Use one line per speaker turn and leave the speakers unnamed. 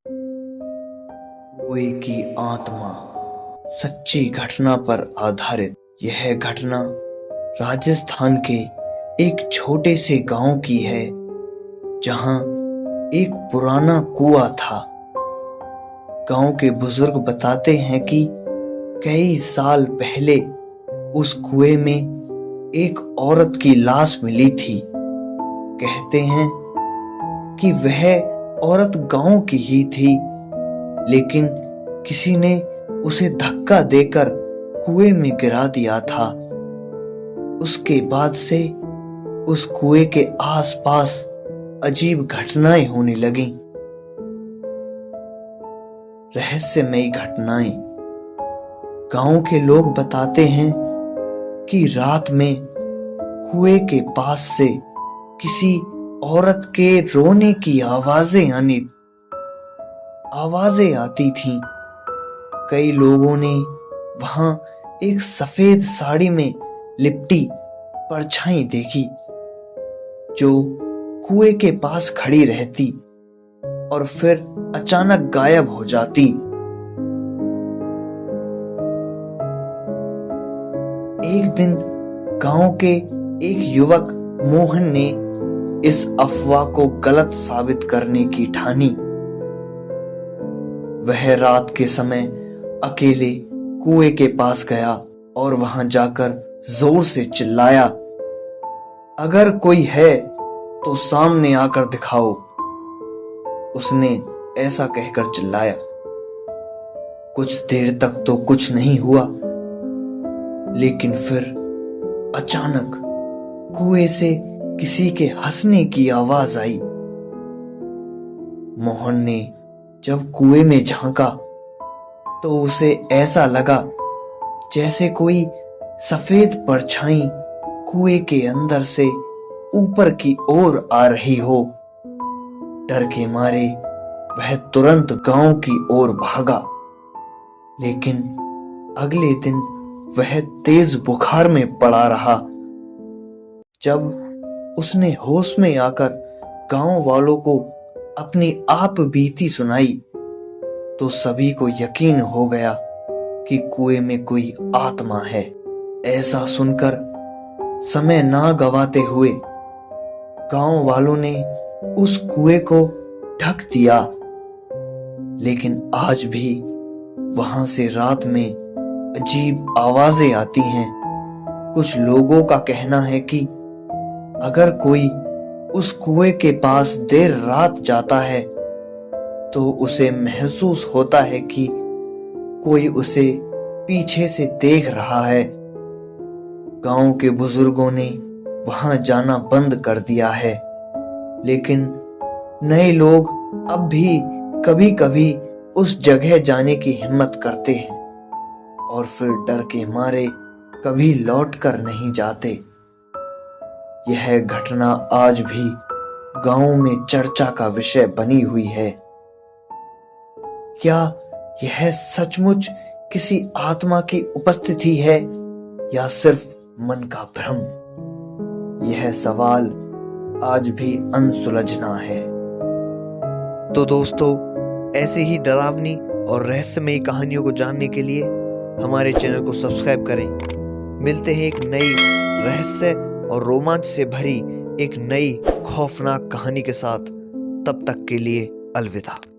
कुएं की आत्मा सच्ची घटना पर आधारित। यह घटना राजस्थान के एक छोटे से गांव की है, जहां एक पुराना कुआं था। गांव के बुजुर्ग बताते हैं कि कई साल पहले उस कुएं में एक औरत की लाश मिली थी। कहते हैं कि वह औरत गांव की ही थी, लेकिन किसी ने उसे धक्का देकर कुएं में गिरा दिया था। उसके बाद से उस कुएं के आसपास अजीब घटनाएं होने लगीं। रहस्यमयी घटनाएं। गांव के लोग बताते हैं कि रात में कुएं के पास से किसी औरत के रोने की आवाजें आती थीं। कई लोगों ने वहां एक सफेद साड़ी में लिपटी परछाई देखी, जो कुएं के पास खड़ी रहती और फिर अचानक गायब हो जाती। एक दिन गांव के एक युवक मोहन ने इस अफवाह को गलत साबित करने की ठानी। वह रात के समय अकेले कुएं के पास गया और वहां जाकर जोर से चिल्लाया, अगर कोई है तो सामने आकर दिखाओ। उसने ऐसा कहकर चिल्लाया। कुछ देर तक तो कुछ नहीं हुआ, लेकिन फिर अचानक कुएं से किसी के हंसने की आवाज आई। मोहन ने जब कुएं में झांका तो उसे ऐसा लगा जैसे कोई सफेद परछाई कुएं के अंदर से ऊपर की ओर आ रही हो। डर के मारे वह तुरंत गांव की ओर भागा, लेकिन अगले दिन वह तेज बुखार में पड़ा रहा। जब उसने होश में आकर गांव वालों को अपनी आप बीती सुनाई, तो सभी को यकीन हो गया कि कुएं में कोई आत्मा है। ऐसा सुनकर समय ना गवाते हुए गांव वालों ने उस कुएं को ढक दिया, लेकिन आज भी वहां से रात में अजीब आवाजें आती हैं। कुछ लोगों का कहना है कि अगर कोई उस कुएं के पास देर रात जाता है तो उसे महसूस होता है कि कोई उसे पीछे से देख रहा है। गांव के बुजुर्गों ने वहां जाना बंद कर दिया है, लेकिन नए लोग अब भी कभी कभी उस जगह जाने की हिम्मत करते हैं और फिर डर के मारे कभी लौट कर नहीं जाते। यह घटना आज भी गांव में चर्चा का विषय बनी हुई है। क्या यह सचमुच किसी आत्मा की उपस्थिति है या सिर्फ मन का भ्रम? यह सवाल आज भी अनसुलझना है।
तो दोस्तों, ऐसे ही डरावनी और रहस्यमयी कहानियों को जानने के लिए हमारे चैनल को सब्सक्राइब करें। मिलते हैं एक नई रहस्य और रोमांच से भरी एक नई खौफनाक कहानी के साथ। तब तक के लिए अलविदा।